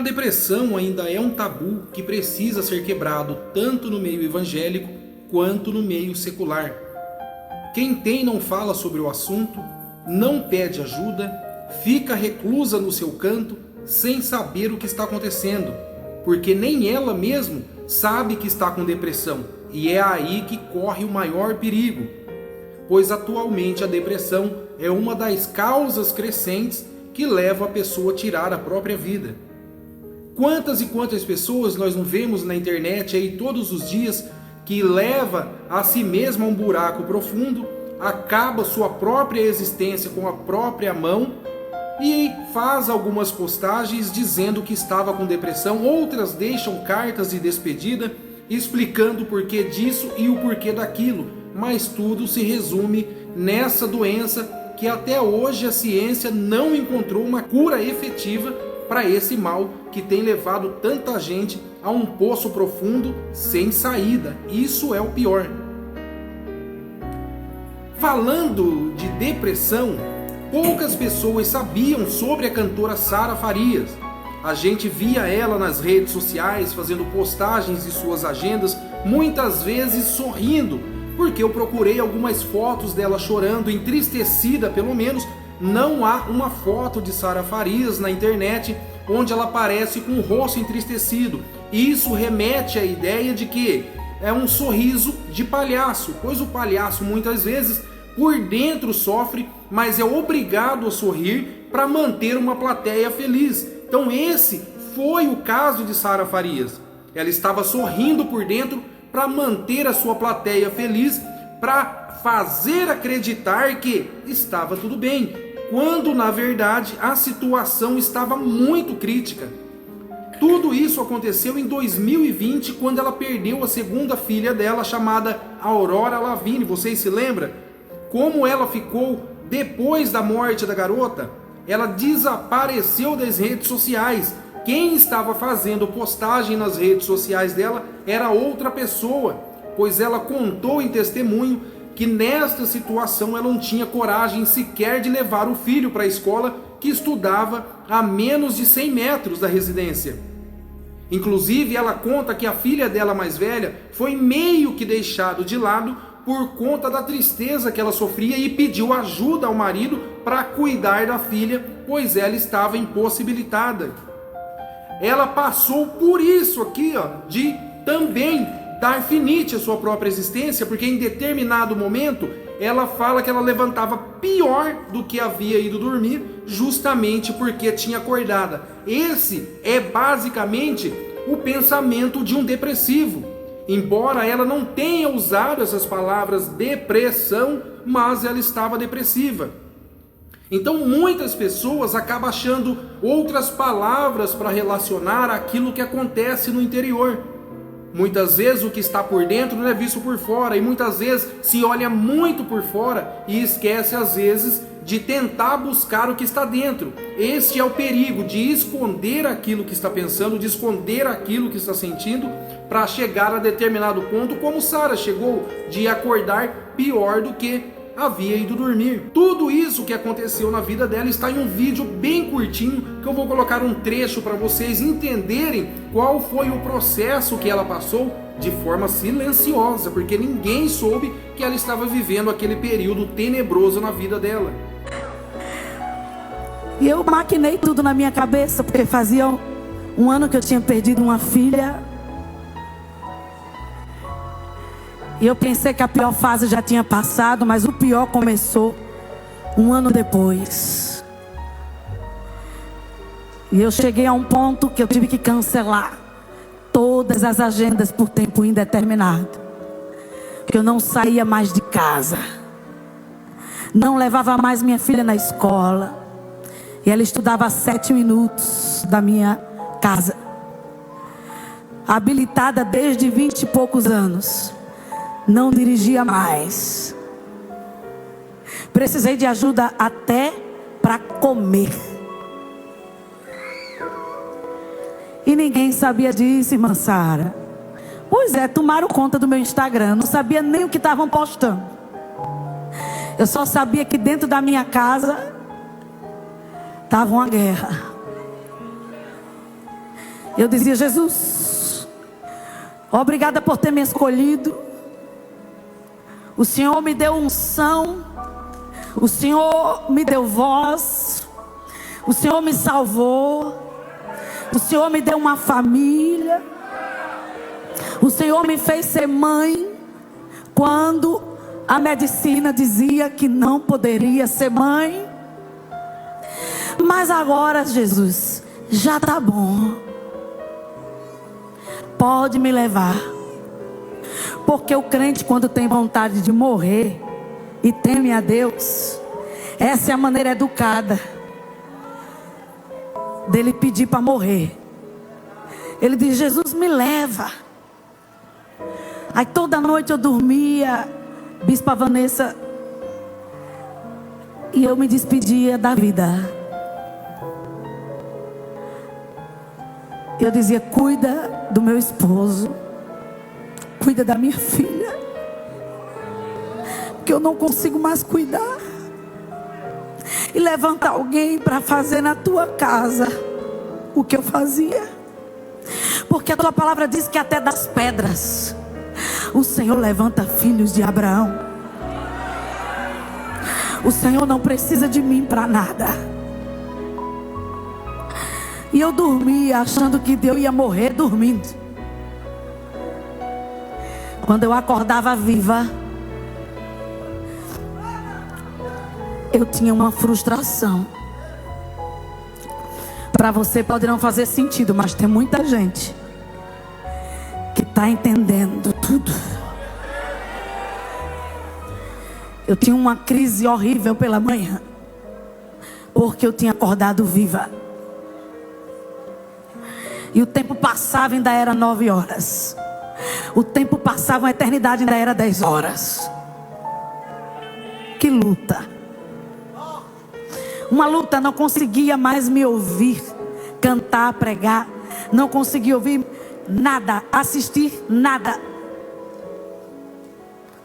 A depressão ainda é um tabu que precisa ser quebrado tanto no meio evangélico quanto no meio secular. Quem tem não fala sobre o assunto, não pede ajuda, fica reclusa no seu canto sem saber o que está acontecendo, porque nem ela mesma sabe que está com depressão, e é aí que corre o maior perigo, pois atualmente a depressão é uma das causas crescentes que leva a pessoa a tirar a própria vida. Quantas e quantas pessoas nós não vemos na internet aí todos os dias que leva a si mesma a um buraco profundo, acaba sua própria existência com a própria mão e faz algumas postagens dizendo que estava com depressão, outras deixam cartas de despedida explicando o porquê disso e o porquê daquilo, mas tudo se resume nessa doença que até hoje a ciência não encontrou uma cura efetiva para esse mal que tem levado tanta gente a um poço profundo sem saída. Isso é o pior. Falando de depressão, poucas pessoas sabiam sobre a cantora Sara Farias. A gente via ela nas redes sociais fazendo postagens de suas agendas, muitas vezes sorrindo, porque eu procurei algumas fotos dela chorando, entristecida pelo menos. Não há uma foto de Sara Farias na internet onde ela aparece com o rosto entristecido. Isso remete à ideia de que é um sorriso de palhaço, pois o palhaço muitas vezes por dentro sofre, mas é obrigado a sorrir para manter uma plateia feliz. Então esse foi o caso de Sara Farias. Ela estava sorrindo por dentro para manter a sua plateia feliz, para fazer acreditar que estava tudo bem, quando na verdade a situação estava muito crítica. Tudo isso aconteceu em 2020, quando ela perdeu a segunda filha dela, chamada Aurora Lavigne. Vocês se lembram? Como ela ficou depois da morte da garota? Ela desapareceu das redes sociais. Quem estava fazendo postagem nas redes sociais dela era outra pessoa, pois ela contou em testemunho que nesta situação ela não tinha coragem sequer de levar o filho para a escola, que estudava a menos de 100 metros da residência. Inclusive ela conta que a filha dela mais velha foi meio que deixado de lado por conta da tristeza que ela sofria e pediu ajuda ao marido para cuidar da filha, pois ela estava impossibilitada. Ela passou por isso aqui, de também dar finite à sua própria existência, porque em determinado momento ela fala que ela levantava pior do que havia ido dormir, justamente porque tinha acordado. Esse é basicamente o pensamento de um depressivo. Embora ela não tenha usado essas palavras depressão, mas ela estava depressiva. Então muitas pessoas acabam achando outras palavras para relacionar aquilo que acontece no interior. Muitas vezes o que está por dentro não é visto por fora, e muitas vezes se olha muito por fora e esquece às vezes de tentar buscar o que está dentro. Este é o perigo de esconder aquilo que está pensando, de esconder aquilo que está sentindo, para chegar a determinado ponto, como Sara chegou, de acordar pior do que havia ido dormir. Tudo isso que aconteceu na vida dela está em um vídeo bem curtinho, que eu vou colocar um trecho para vocês entenderem qual foi o processo que ela passou de forma silenciosa, porque ninguém soube que ela estava vivendo aquele período tenebroso na vida dela. E eu maquinei tudo na minha cabeça, porque fazia um ano que eu tinha perdido uma filha. E eu pensei que a pior fase já tinha passado, mas o pior começou um ano depois. E eu cheguei a um ponto que eu tive que cancelar todas as agendas por tempo indeterminado. Porque eu não saía mais de casa. Não levava mais minha filha na escola. E ela estudava a 7 minutos da minha casa. Habilitada desde 20 e poucos anos. Não dirigia mais. Precisei de ajuda até para comer. E ninguém sabia disso, irmã Sara. Pois é, tomaram conta do meu Instagram. Não sabia nem o que estavam postando. Eu só sabia que dentro da minha casa estava uma guerra. Eu dizia: Jesus, obrigada por ter me escolhido. O Senhor me deu unção. O Senhor me deu voz. O Senhor me salvou. O Senhor me deu uma família. O Senhor me fez ser mãe quando a medicina dizia que não poderia ser mãe. Mas agora, Jesus, já está bom. Pode me levar. Porque o crente, quando tem vontade de morrer e teme a Deus, essa é a maneira educada dele pedir para morrer. Ele diz: Jesus, me leva. Aí toda noite eu dormia, Bispa Vanessa, e eu me despedia da vida. Eu dizia: cuida do meu esposo, cuida da minha filha, que eu não consigo mais cuidar. E levanta alguém para fazer na tua casa o que eu fazia. Porque a tua palavra diz que até das pedras o Senhor levanta filhos de Abraão. O Senhor não precisa de mim para nada. E eu dormia achando que eu ia morrer dormindo. Quando eu acordava viva, eu tinha uma frustração. Para você pode não fazer sentido, mas tem muita gente que está entendendo tudo. Eu tinha uma crise horrível pela manhã, porque eu tinha acordado viva. E o tempo passava, ainda era 9 horas. O tempo passava, uma eternidade, ainda era 10 horas. Que luta. Uma luta, não conseguia mais me ouvir cantar, pregar. Não conseguia ouvir nada, assistir nada.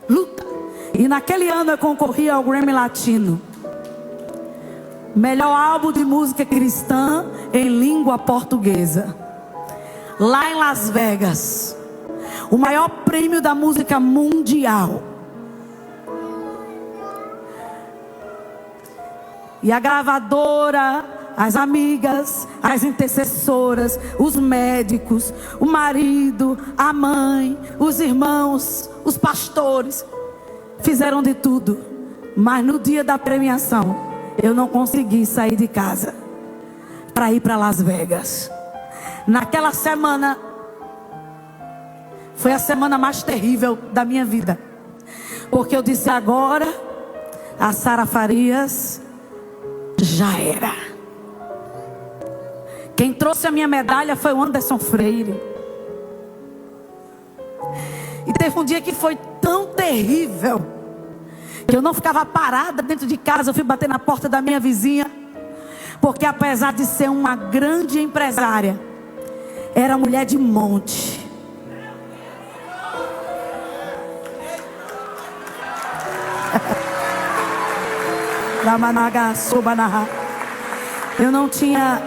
Luta. E naquele ano eu concorri ao Grammy Latino. Melhor álbum de música cristã em língua portuguesa. Lá em Las Vegas. O maior prêmio da música mundial. E a gravadora, as amigas, as intercessoras, os médicos, o marido, a mãe, os irmãos, os pastores, fizeram de tudo. Mas no dia da premiação, eu não consegui sair de casa para ir para Las Vegas. Naquela semana, foi a semana mais terrível da minha vida. Porque eu disse: agora, a Sara Farias já era. Quem trouxe a minha medalha foi o Anderson Freire. E teve um dia que foi tão terrível que eu não ficava parada dentro de casa. Eu fui bater na porta da minha vizinha, porque apesar de ser uma grande empresária, era mulher de monte. Eu não tinha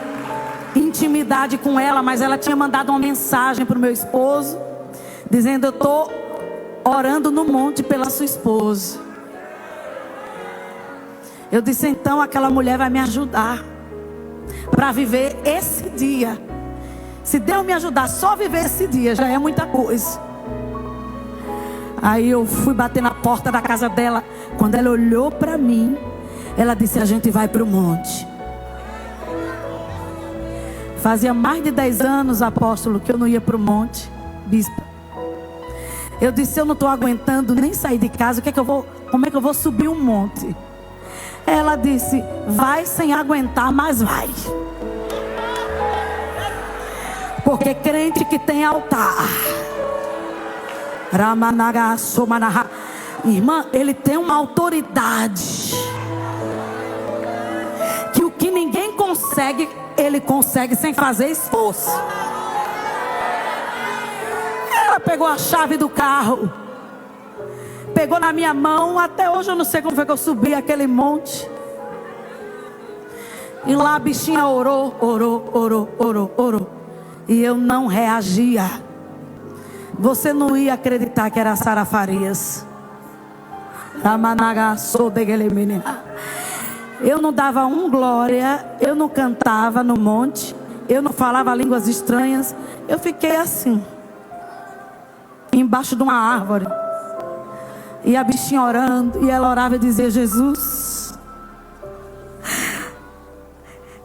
intimidade com ela, mas ela tinha mandado uma mensagem para o meu esposo, dizendo: eu estou orando no monte pela sua esposa. Eu disse: então aquela mulher vai me ajudar para viver esse dia. Se Deus me ajudar só a viver esse dia, já é muita coisa. Aí eu fui bater na porta da casa dela. Quando ela olhou para mim, ela disse: a gente vai para o monte. Fazia mais de 10 anos, apóstolo, que eu não ia para o monte, bispa. Eu disse: eu não estou aguentando nem sair de casa. Como é que eu vou subir um monte? Ela disse: vai sem aguentar, mas vai. Porque crente que tem altar, irmã, ele tem uma autoridade que o que ninguém consegue, ele consegue sem fazer esforço. Ela pegou a chave do carro, pegou na minha mão. Até hoje eu não sei como foi que eu subi aquele monte. E lá a bichinha orou. e eu não reagia, você não ia acreditar que era Sara Farias. Eu não dava glória, eu não cantava no monte, eu não falava línguas estranhas. Eu fiquei assim, embaixo de uma árvore, e a bichinha orando, e ela orava e dizia: Jesus,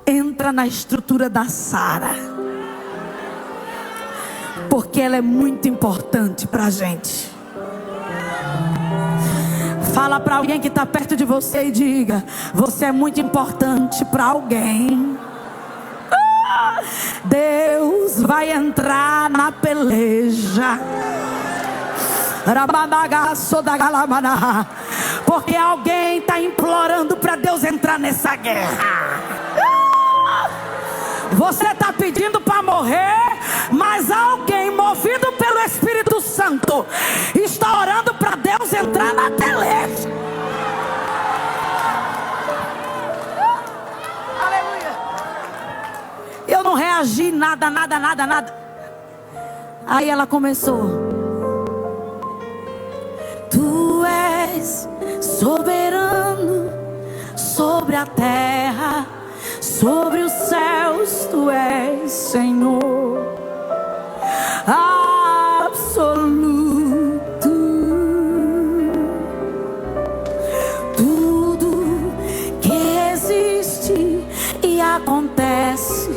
entra na estrutura da Sara, porque ela é muito importante pra gente. Fala para alguém que está perto de você e diga: você é muito importante para alguém. Deus vai entrar na peleja, porque alguém está implorando para Deus entrar nessa guerra. Você está pedindo para morrer, mas alguém movido pelo Espírito Santo está orando para Deus entrar na peleja. Aleluia. Eu não reagi nada. Aí ela começou: Tu és soberano sobre a terra, sobre os céus, Tu és Senhor absoluto. Tudo que existe e acontece,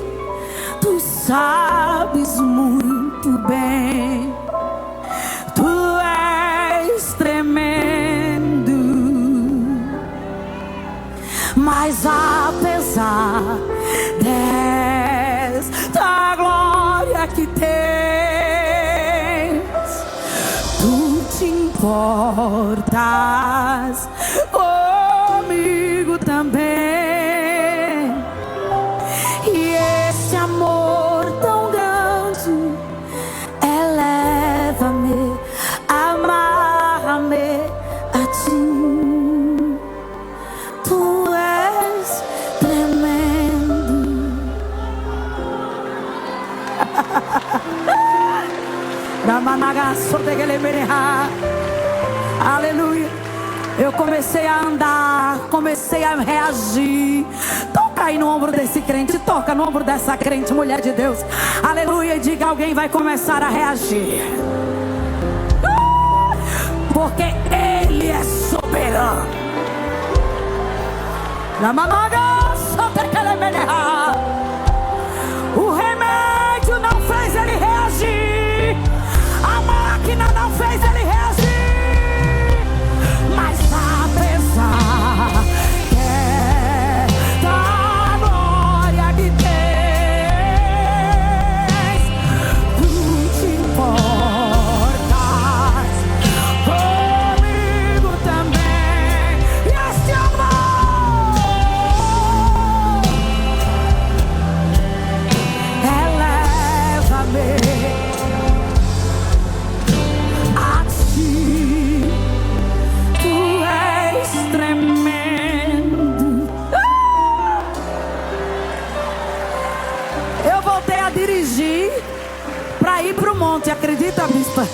Tu sabes muito bem. Tu és tremendo, mas apesar desta glória que tens, Tu te importas comigo também. E esse amor tão grande eleva-me, amarra-me a Ti. Tu és tremendo. Aleluia. Eu comecei a andar, comecei a reagir. Toca aí no ombro desse crente, toca no ombro dessa crente, mulher de Deus. Aleluia. E diga: alguém vai começar a reagir, porque Ele é soberano. O remédio não fez ele reagir, a máquina não fez ele reagir, mas apesar da glória que tens, Tu te importas comigo também. E este amor eleva-me a Ti. Tu és tremendo. Eu voltei a dirigir para ir para o monte, acredita, bispa?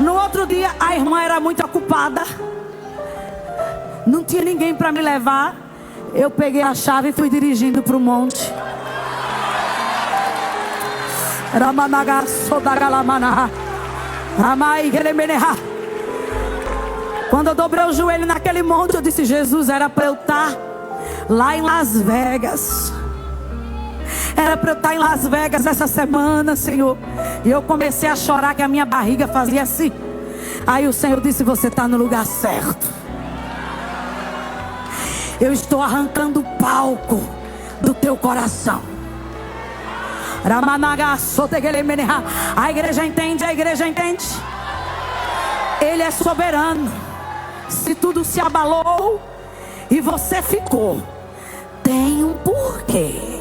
No outro dia a irmã era muito ocupada, não tinha ninguém para me levar. Eu peguei a chave e fui dirigindo para o monte. Quando eu dobrei o joelho naquele monte, eu disse: Jesus, era para eu estar lá em Las Vegas. Era para eu estar em Las Vegas essa semana, Senhor. E eu comecei a chorar, que a minha barriga fazia assim. Aí o Senhor disse: você está no lugar certo. Eu estou arrancando o palco do teu coração. A igreja entende, a igreja entende. Ele é soberano. Se tudo se abalou e você ficou, tem um porquê.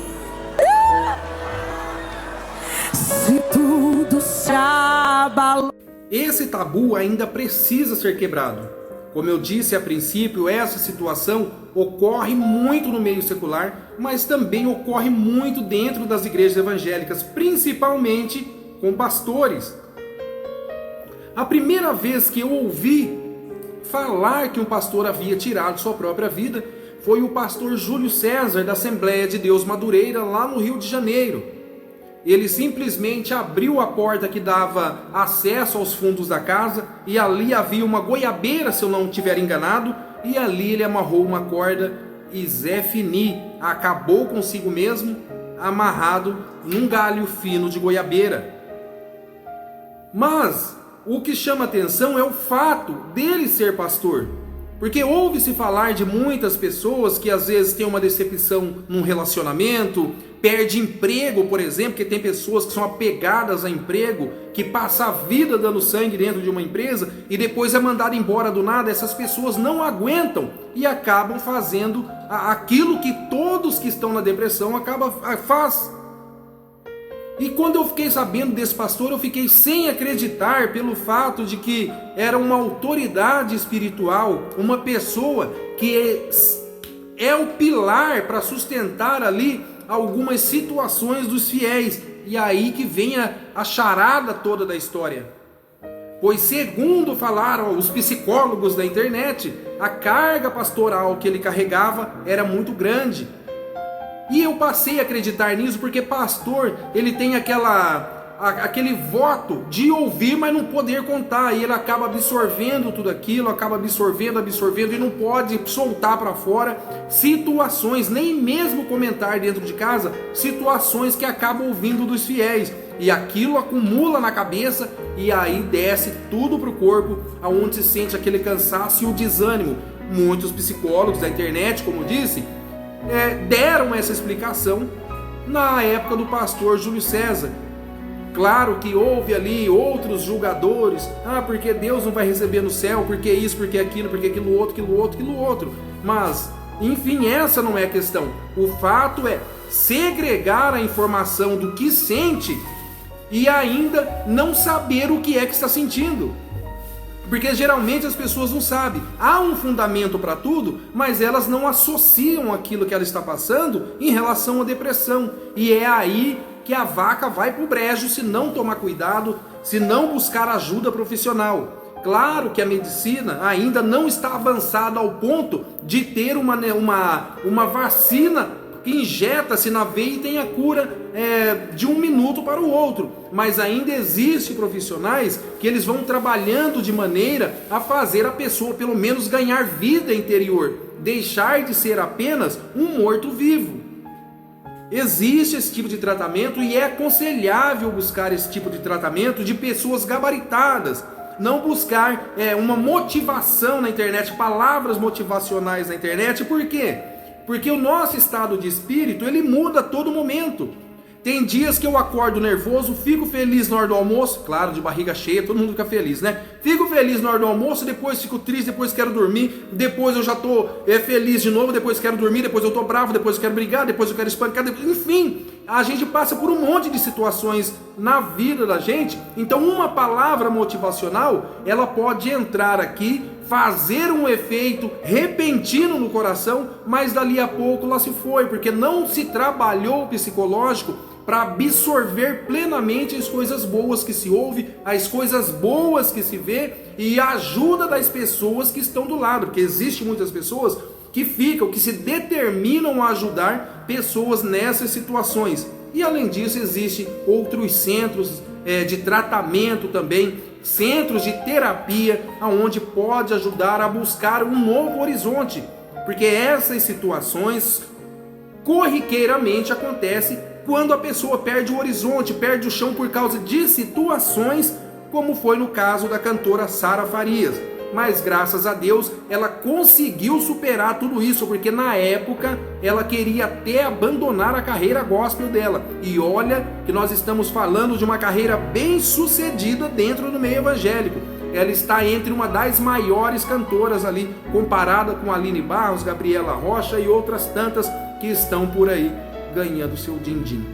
Se tudo se abalou. Esse tabu ainda precisa ser quebrado. Como eu disse a princípio, essa situação ocorre muito no meio secular, mas também ocorre muito dentro das igrejas evangélicas, principalmente com pastores. A primeira vez que eu ouvi falar que um pastor havia tirado sua própria vida foi o pastor Júlio César, da Assembleia de Deus Madureira, lá no Rio de Janeiro. Ele simplesmente abriu a porta que dava acesso aos fundos da casa, e ali havia uma goiabeira, se eu não estiver enganado, e ali ele amarrou uma corda e Zé Fini acabou consigo mesmo, amarrado num galho fino de goiabeira. Mas o que chama atenção é o fato dele ser pastor. Porque ouve-se falar de muitas pessoas que às vezes têm uma decepção num relacionamento, perde emprego, por exemplo, que tem pessoas que são apegadas a emprego, que passam a vida dando sangue dentro de uma empresa e depois é mandado embora do nada. Essas pessoas não aguentam e acabam fazendo aquilo que todos que estão na depressão faz. E quando eu fiquei sabendo desse pastor, eu fiquei sem acreditar pelo fato de que era uma autoridade espiritual, uma pessoa que é o pilar para sustentar ali algumas situações dos fiéis. E aí que vem a charada toda da história. Pois segundo falaram os psicólogos da internet, a carga pastoral que ele carregava era muito grande. E eu passei a acreditar nisso porque pastor, ele tem aquele voto de ouvir, mas não poder contar. E ele acaba absorvendo tudo aquilo, acaba absorvendo e não pode soltar para fora situações, nem mesmo comentar dentro de casa, situações que acabam ouvindo dos fiéis. E aquilo acumula na cabeça e aí desce tudo para o corpo, aonde se sente aquele cansaço e o desânimo. Muitos psicólogos da internet, como disse, deram essa explicação na época do pastor Júlio César. Claro que houve ali outros julgadores, porque Deus não vai receber no céu, porque isso, porque aquilo outro. Mas, enfim, essa não é a questão. O fato é segregar a informação do que sente e ainda não saber o que é que está sentindo. Porque geralmente as pessoas não sabem. Há um fundamento para tudo, mas elas não associam aquilo que ela está passando em relação à depressão. E é aí que a vaca vai para o brejo se não tomar cuidado, se não buscar ajuda profissional. Claro que a medicina ainda não está avançada ao ponto de ter uma vacina que injeta-se na veia e tem a cura de um minuto para o outro. Mas ainda existem profissionais que eles vão trabalhando de maneira a fazer a pessoa pelo menos ganhar vida interior, deixar de ser apenas um morto-vivo. Existe esse tipo de tratamento e é aconselhável buscar esse tipo de tratamento de pessoas gabaritadas. Não buscar uma motivação na internet, palavras motivacionais na internet. Por quê? Porque o nosso estado de espírito, ele muda a todo momento. Tem dias que eu acordo nervoso, fico feliz na hora do almoço, claro, de barriga cheia, todo mundo fica feliz, né? Fico feliz na hora do almoço, depois fico triste, depois quero dormir, depois eu já tô feliz de novo, depois quero dormir, depois eu tô bravo, depois eu quero brigar, depois eu quero espancar, enfim, a gente passa por um monte de situações na vida da gente. Então uma palavra motivacional, ela pode entrar aqui, fazer um efeito repentino no coração, mas dali a pouco lá se foi, porque não se trabalhou o psicológico para absorver plenamente as coisas boas que se ouve, as coisas boas que se vê e a ajuda das pessoas que estão do lado, porque existem muitas pessoas que se determinam a ajudar pessoas nessas situações. E além disso, existem outros centros de tratamento também, centros de terapia, onde pode ajudar a buscar um novo horizonte, porque essas situações corriqueiramente acontecem quando a pessoa perde o horizonte, perde o chão por causa de situações, como foi no caso da cantora Sara Farias. Mas graças a Deus ela conseguiu superar tudo isso, porque na época ela queria até abandonar a carreira gospel dela. E olha que nós estamos falando de uma carreira bem sucedida dentro do meio evangélico. Ela está entre uma das maiores cantoras ali, comparada com Aline Barros, Gabriela Rocha e outras tantas que estão por aí ganhando seu din-din.